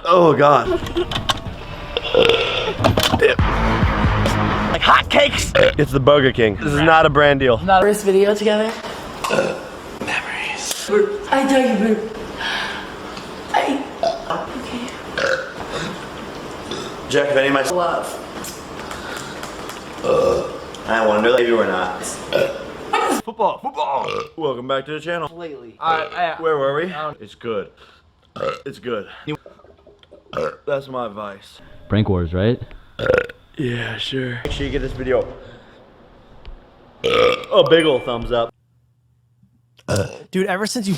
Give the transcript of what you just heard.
Oh God. Like hotcakes. It's the Burger King. This is not a brand deal. First video together. Memories. I tell you, Burp. Okay. Jack, if any of my Love. I want to know if you or not. Football. Welcome back to the channel. Lately. Where were we? It's good. It's good. That's my advice. Prank Wars, right? Yeah, sure. Make sure you get this video a big ol' thumbs up. Dude, ever since you